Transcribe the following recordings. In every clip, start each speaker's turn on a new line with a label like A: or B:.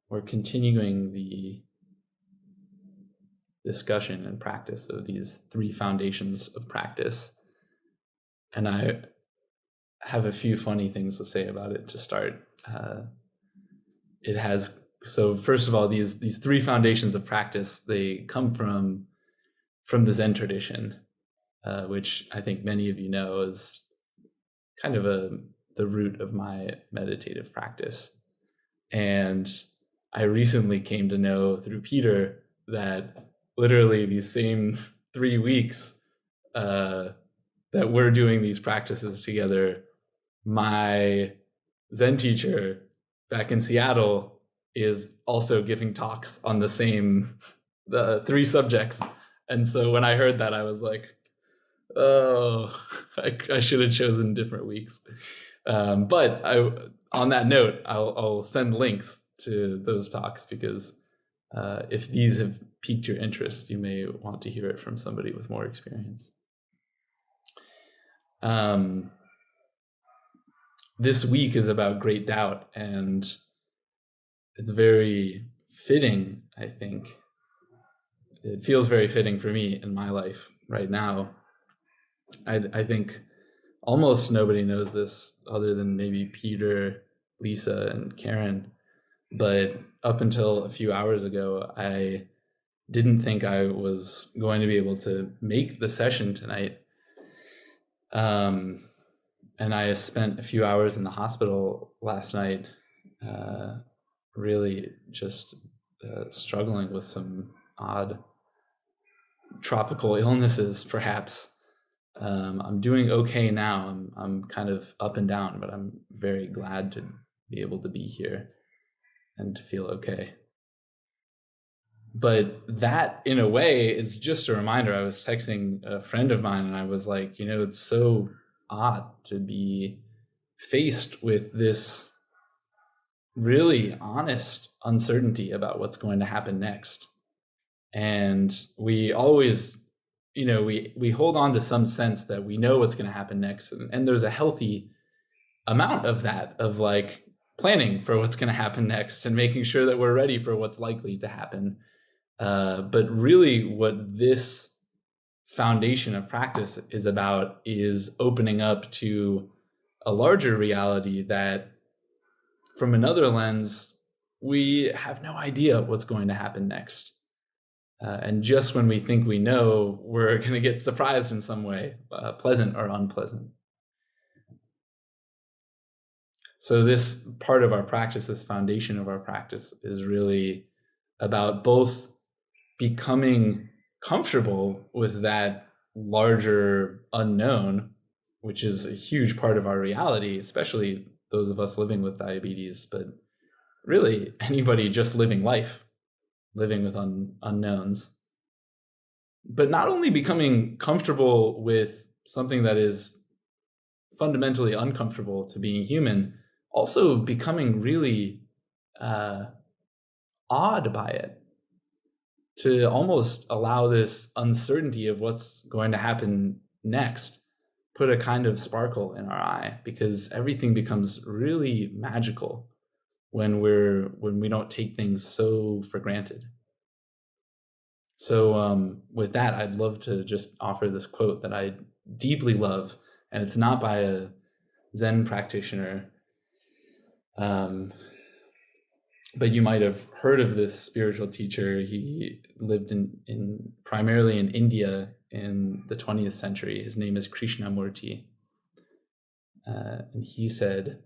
A: we're continuing the discussion and practice of these three foundations of practice. And I have a few funny things to say about it to start. So first of all, these three foundations of practice, they come from the Zen tradition, which I think many of you know is kind of the root of my meditative practice. And I recently came to know through Peter that literally these same 3 weeks that we're doing these practices together, my Zen teacher back in Seattle is also giving talks on the three subjects. And so when I heard that, I was like, oh, I should have chosen different weeks. But on that note, I'll send links to those talks because if these have piqued your interest, you may want to hear it from somebody with more experience. This week is about great doubt, and it's very fitting, I think. It feels very fitting for me in my life right now. I think almost nobody knows this other than maybe Peter, Lisa, and Karen. But up until a few hours ago, I didn't think I was going to be able to make the session tonight. And I spent a few hours in the hospital last night, really just struggling with some odd tropical illnesses, perhaps. I'm doing okay now. I'm kind of up and down, but I'm very glad to be able to be here and to feel okay. But that, in a way, is just a reminder. I was texting a friend of mine and I was like, it's so odd to be faced with this really honest uncertainty about what's going to happen next. And we always, we hold on to some sense that we know what's going to happen next. And there's a healthy amount of that, of like planning for what's going to happen next and making sure that we're ready for what's likely to happen. But really what this foundation of practice is about is opening up to a larger reality that from another lens, we have no idea what's going to happen next. And just when we think we know, we're going to get surprised in some way, pleasant or unpleasant. So this part of our practice, this foundation of our practice, is really about both becoming comfortable with that larger unknown, which is a huge part of our reality, especially those of us living with diabetes, but really anybody just living life, living with unknowns. But not only becoming comfortable with something that is fundamentally uncomfortable to being human, also becoming really awed by it, to almost allow this uncertainty of what's going to happen next put a kind of sparkle in our eye, because everything becomes really magical when we don't take things so for granted. So with that, I'd love to just offer this quote that I deeply love, and it's not by a Zen practitioner, but you might have heard of this spiritual teacher. He lived primarily in India in the 20th century. His name is Krishnamurti. And he said,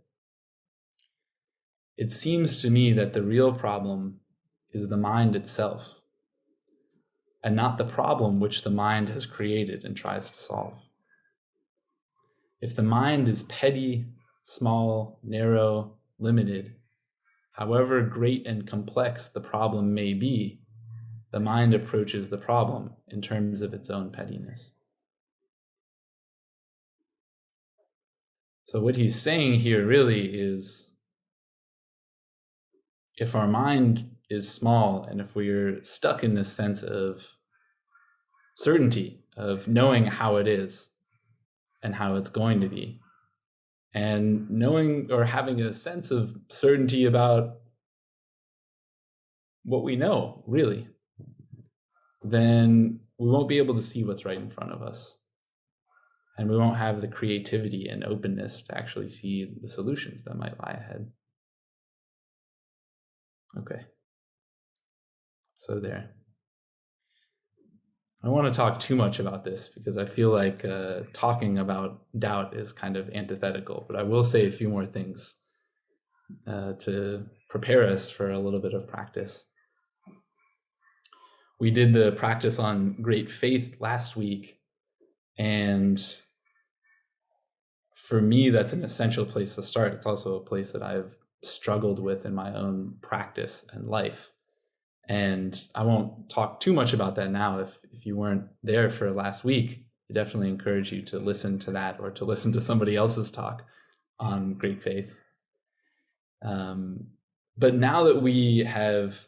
A: "It seems to me that the real problem is the mind itself, and not the problem which the mind has created and tries to solve. If the mind is petty, small, narrow, limited, however great and complex the problem may be, the mind approaches the problem in terms of its own pettiness." So what he's saying here really is, if our mind is small and if we're stuck in this sense of certainty, of knowing how it is and how it's going to be, and knowing or having a sense of certainty about what we know, really, then we won't be able to see what's right in front of us. And we won't have the creativity and openness to actually see the solutions that might lie ahead. Okay. So there. I don't want to talk too much about this because I feel like talking about doubt is kind of antithetical, but I will say a few more things to prepare us for a little bit of practice. We did the practice on great faith last week, and for me, that's an essential place to start. It's also a place that I've struggled with in my own practice and life. And I won't talk too much about that now. If you weren't there for last week, I definitely encourage you to listen to that or to listen to somebody else's talk on great faith. But now that we have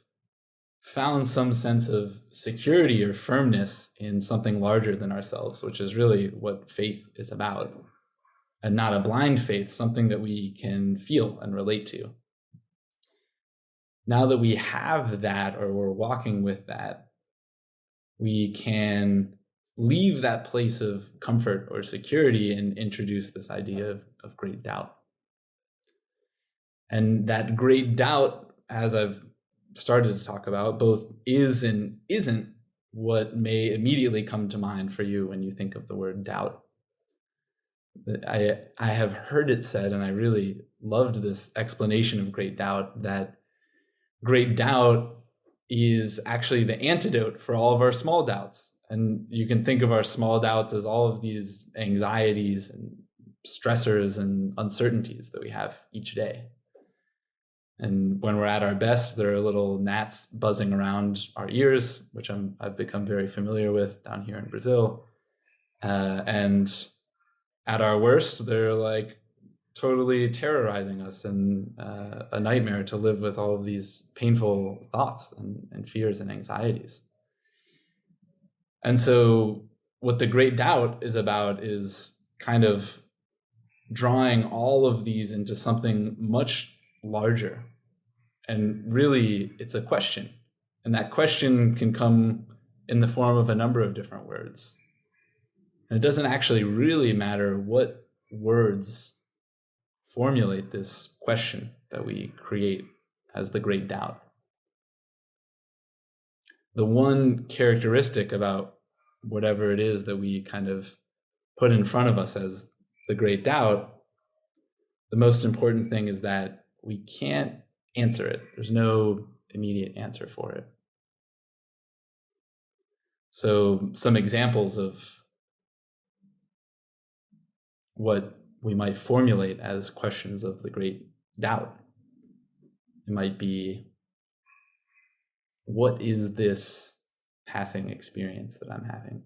A: found some sense of security or firmness in something larger than ourselves, which is really what faith is about, and not a blind faith, something that we can feel and relate to. Now that we have that, or we're walking with that, we can leave that place of comfort or security and introduce this idea of great doubt. And that great doubt, as I've started to talk about, both is and isn't what may immediately come to mind for you when you think of the word doubt. I have heard it said, and I really loved this explanation of great doubt, that great doubt is actually the antidote for all of our small doubts. And you can think of our small doubts as all of these anxieties and stressors and uncertainties that we have each day. And when we're at our best, there are little gnats buzzing around our ears, which I've become very familiar with down here in Brazil. And at our worst, they're like totally terrorizing us and a nightmare to live with all of these painful thoughts and fears and anxieties. And so what the great doubt is about is kind of drawing all of these into something much larger. And really, it's a question. And that question can come in the form of a number of different words. And it doesn't actually really matter what words formulate this question that we create as the great doubt. The one characteristic about whatever it is that we kind of put in front of us as the great doubt, the most important thing is that we can't answer it. There's no immediate answer for it. So some examples of what we might formulate as questions of the great doubt. It might be, what is this passing experience that I'm having?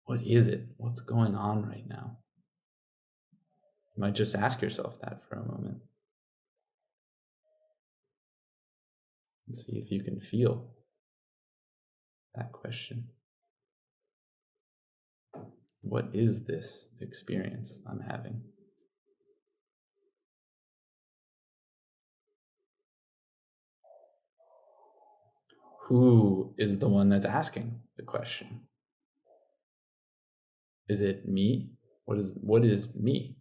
A: What is it? What's going on right now? You might just ask yourself that for a moment. And see if you can feel that question. What is this experience I'm having? Who is the one that's asking the question? Is it me? What is me?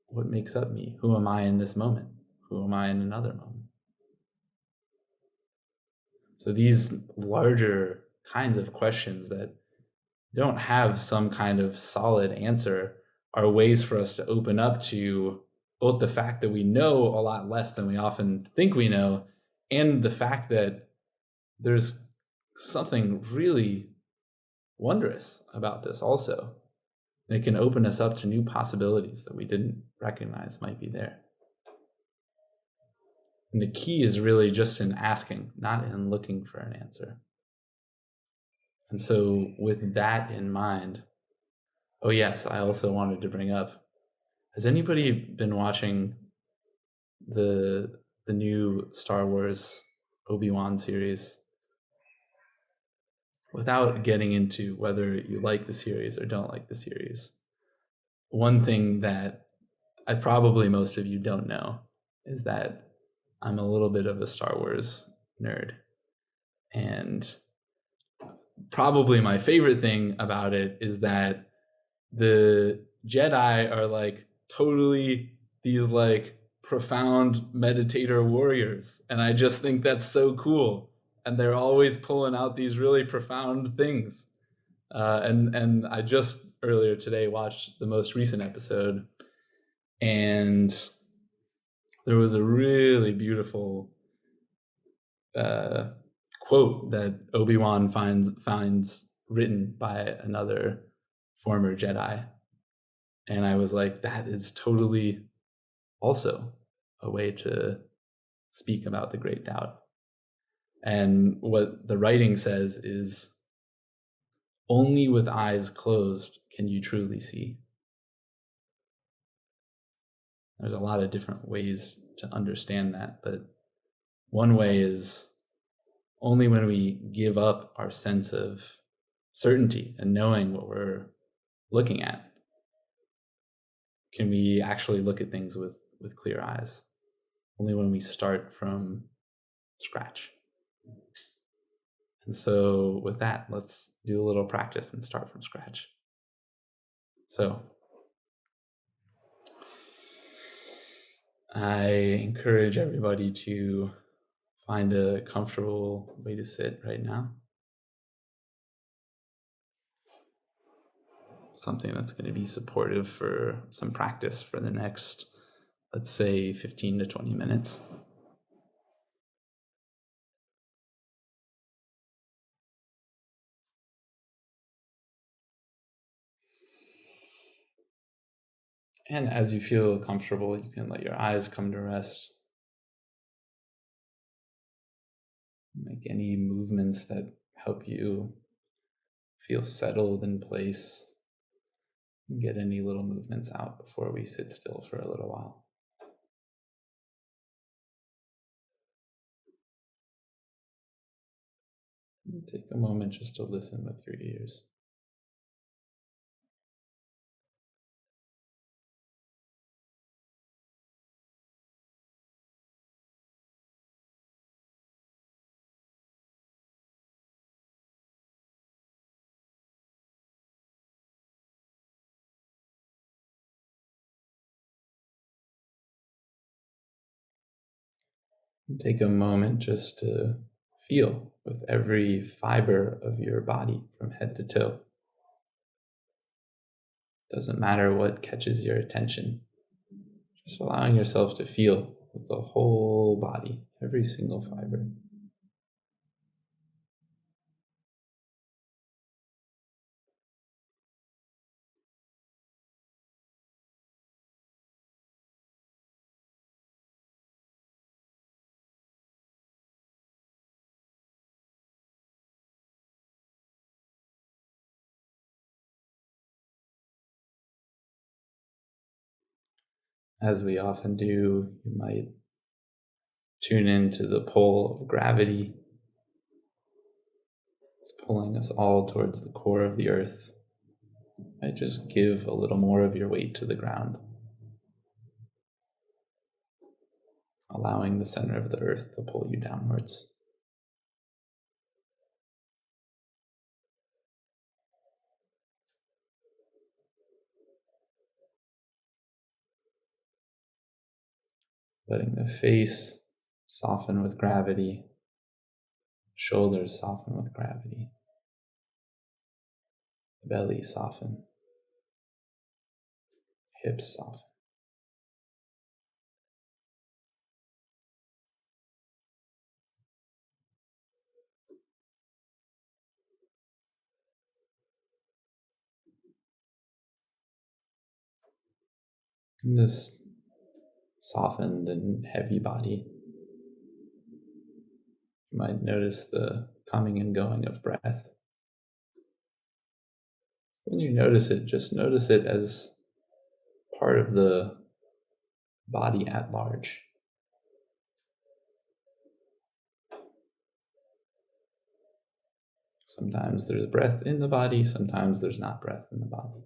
A: What makes up me? Who am I in this moment? Who am I in another moment? So these larger kinds of questions that don't have some kind of solid answer are ways for us to open up to both the fact that we know a lot less than we often think we know, and the fact that there's something really wondrous about this also. It can open us up to new possibilities that we didn't recognize might be there. And the key is really just in asking, not in looking for an answer. And so with that in mind, oh yes, I also wanted to bring up, has anybody been watching the new Star Wars Obi-Wan series? Without getting into whether you like the series or don't like the series, one thing that probably most of you don't know is that I'm a little bit of a Star Wars nerd. And probably my favorite thing about it is that the Jedi are like totally these like profound meditator warriors. And I just think that's so cool. And they're always pulling out these really profound things. And I just earlier today watched the most recent episode, and there was a really beautiful quote that Obi-Wan finds written by another former Jedi. And I was like, that is totally also a way to speak about the great doubt. And what the writing says is, only with eyes closed can you truly see. There's a lot of different ways to understand that, but one way is only when we give up our sense of certainty and knowing what we're looking at can we actually look at things with clear eyes. Only when we start from scratch. And so with that, let's do a little practice and start from scratch. So I encourage everybody to find a comfortable way to sit right now. Something that's going to be supportive for some practice for the next, let's say, 15 to 20 minutes. And as you feel comfortable, you can let your eyes come to rest. Make any movements that help you feel settled in place. And get any little movements out before we sit still for a little while. And take a moment just to listen with your ears. And take a moment just to feel with every fiber of your body from head to toe. Doesn't matter what catches your attention. Just allowing yourself to feel with the whole body, every single fiber. As we often do, you might tune into the pull of gravity. It's pulling us all towards the core of the earth. You might just give a little more of your weight to the ground, allowing the center of the earth to pull you downwards. Letting the face soften with gravity, shoulders soften with gravity, the belly soften, hips soften. In this softened and heavy body, you might notice the coming and going of breath. When you notice it, just notice it as part of the body at large. Sometimes there's breath in the body, sometimes there's not breath in the body.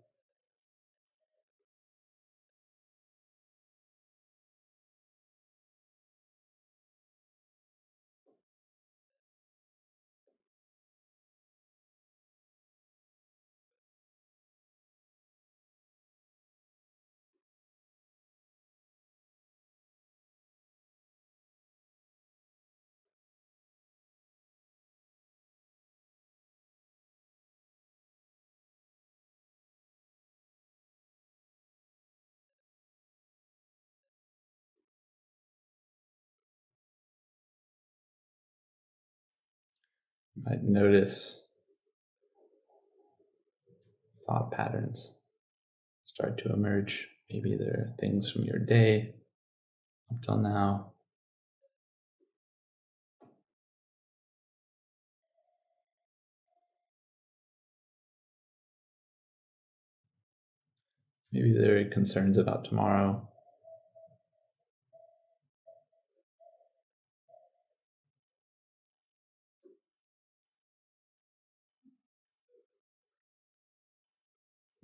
A: You might notice thought patterns start to emerge. Maybe there are things from your day up till now. Maybe there are concerns about tomorrow.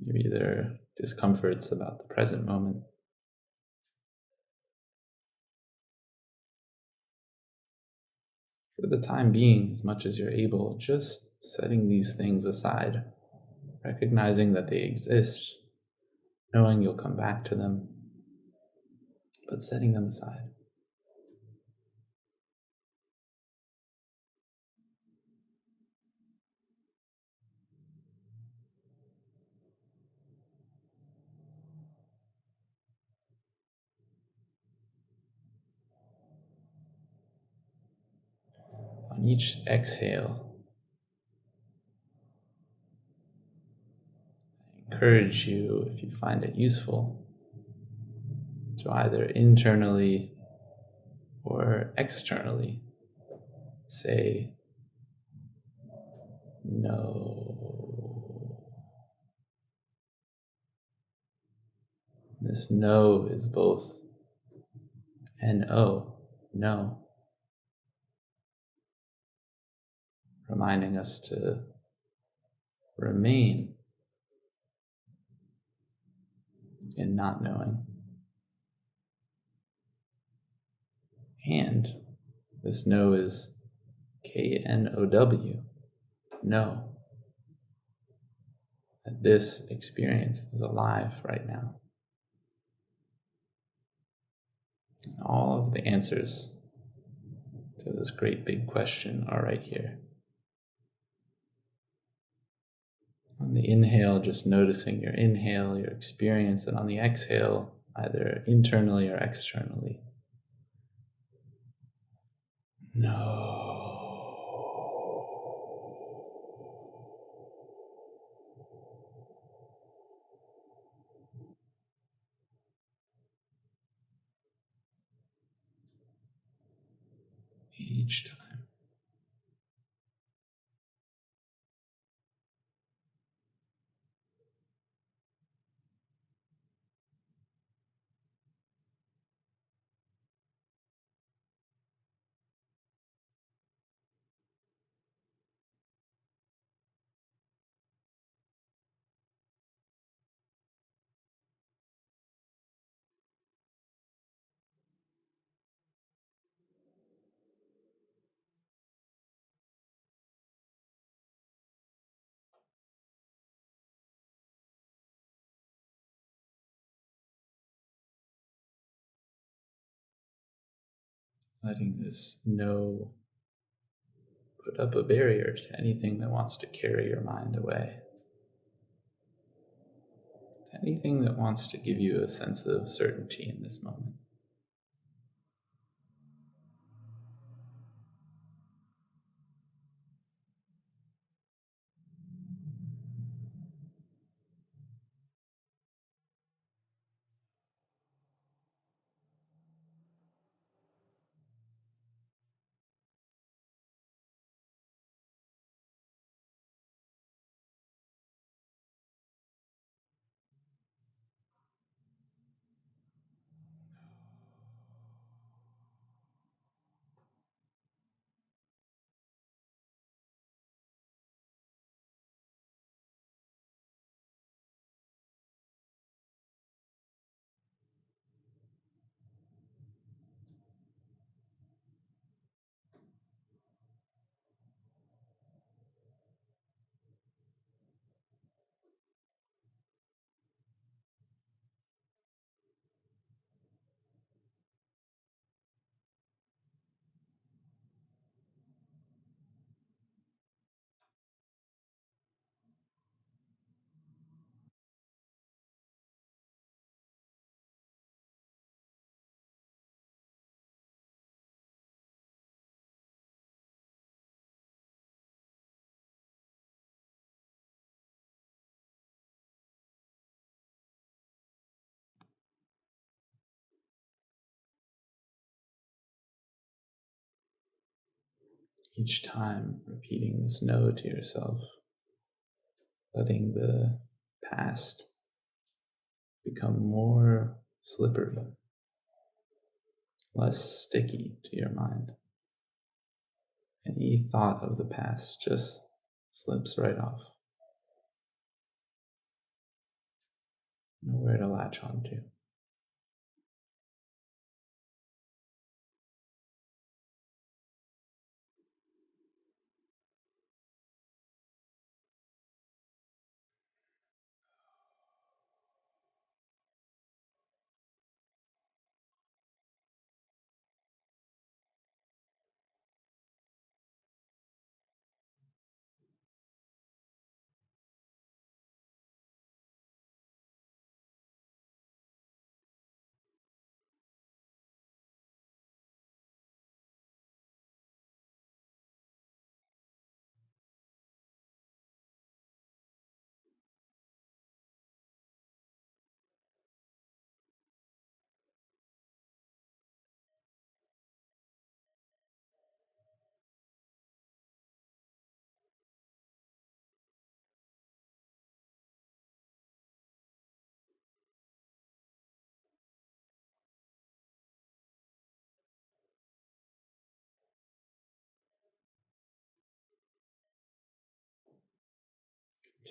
A: Maybe there are discomforts about the present moment. For the time being, as much as you're able, just setting these things aside, recognizing that they exist, knowing you'll come back to them, but setting them aside. On each exhale, I encourage you, if you find it useful, to either internally or externally say no. This no is both N-O, no, reminding us to remain in not knowing. And this no is K-N-O-W, no. That this experience is alive right now. And all of the answers to this great big question are right here. On the inhale, just noticing your inhale, your experience, and on the exhale, either internally or externally. No. Each time. Letting this no put up a barrier to anything that wants to carry your mind away. To anything that wants to give you a sense of certainty in this moment. Each time repeating this no to yourself, letting the past become more slippery, less sticky to your mind. Any thought of the past just slips right off. Nowhere to latch onto.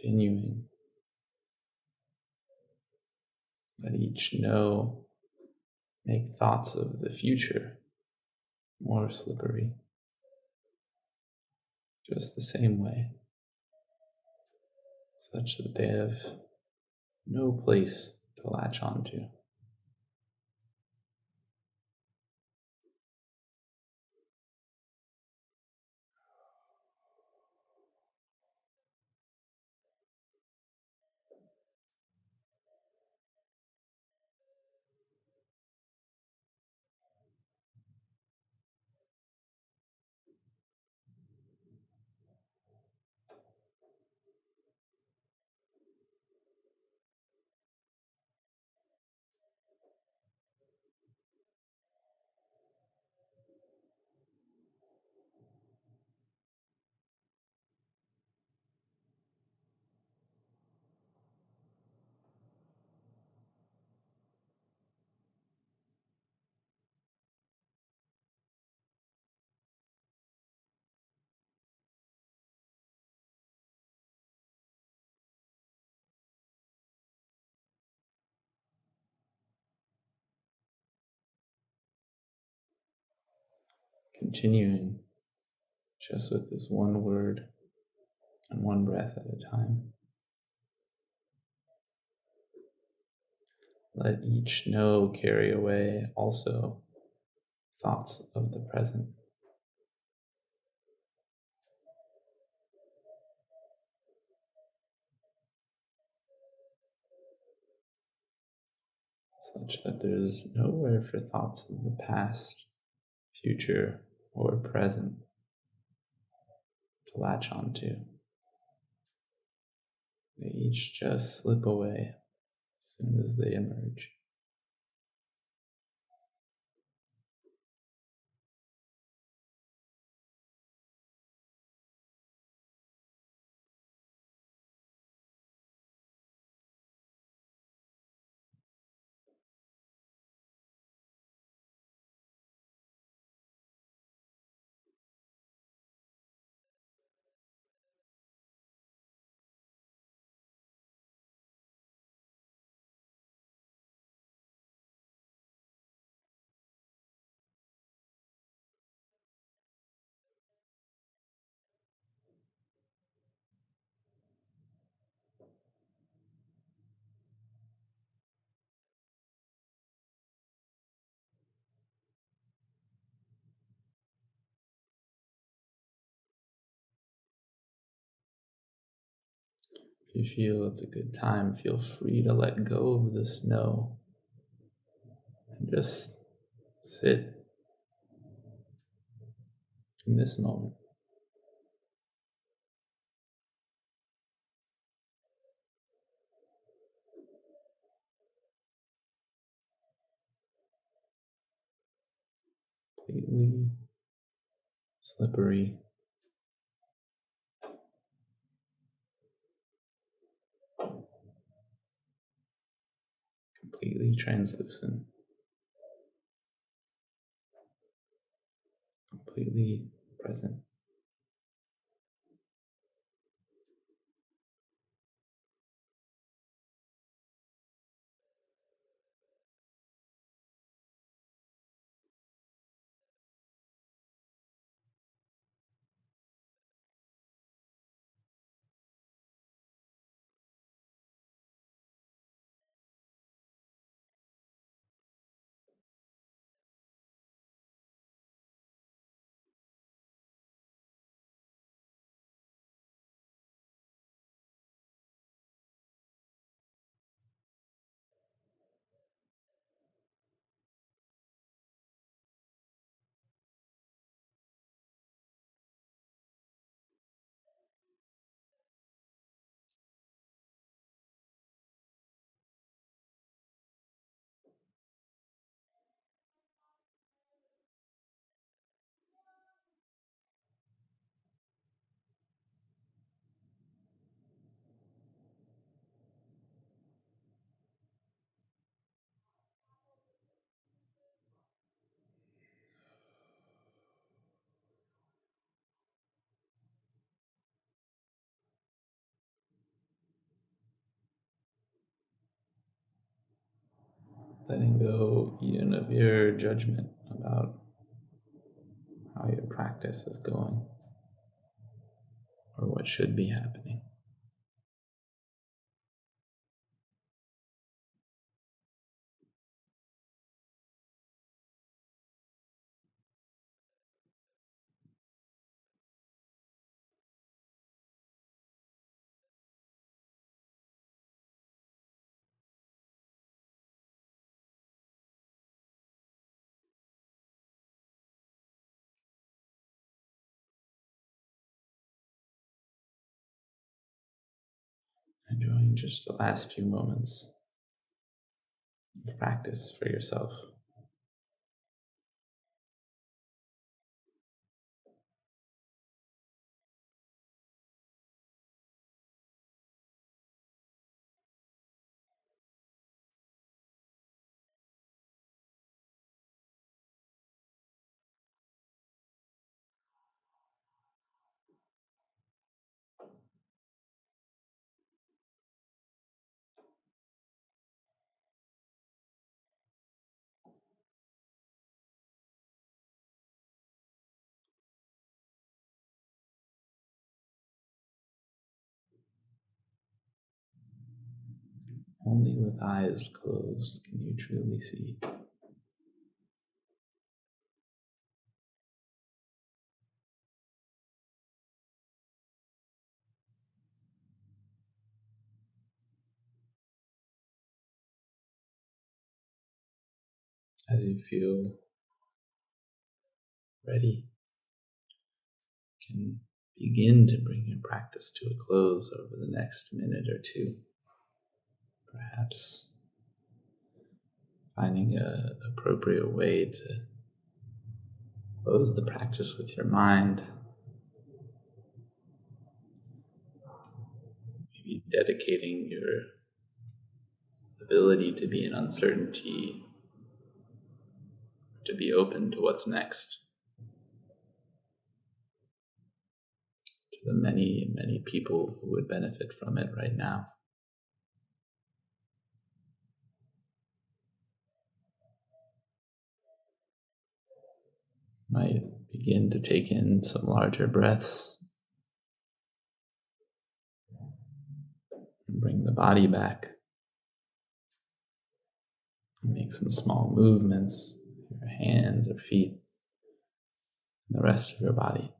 A: Continuing. Let each no make thoughts of the future more slippery, just the same way, such that they have no place to latch onto. Continuing just with this one word and one breath at a time. Let each no carry away also thoughts of the present. Such that there's nowhere for thoughts of the past, future, or present to latch onto. They each just slip away as soon as they emerge. If you feel it's a good time, feel free to let go of this no and just sit in this moment. Completely slippery completely translucent, completely present. Letting go even of your judgment about how your practice is going or what should be happening. Enjoying just the last few moments of practice for yourself. Only with eyes closed can you truly see. As you feel ready, you can begin to bring your practice to a close over the next minute or two. Perhaps finding an appropriate way to close the practice with your mind. Maybe dedicating your ability to be in uncertainty, to be open to what's next, to the many, many people who would benefit from it right now. Might begin to take in some larger breaths and bring the body back. Make some small movements with your hands or feet and the rest of your body.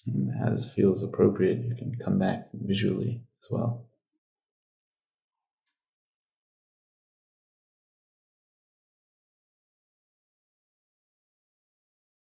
A: And as feels appropriate, you can come back visually as well.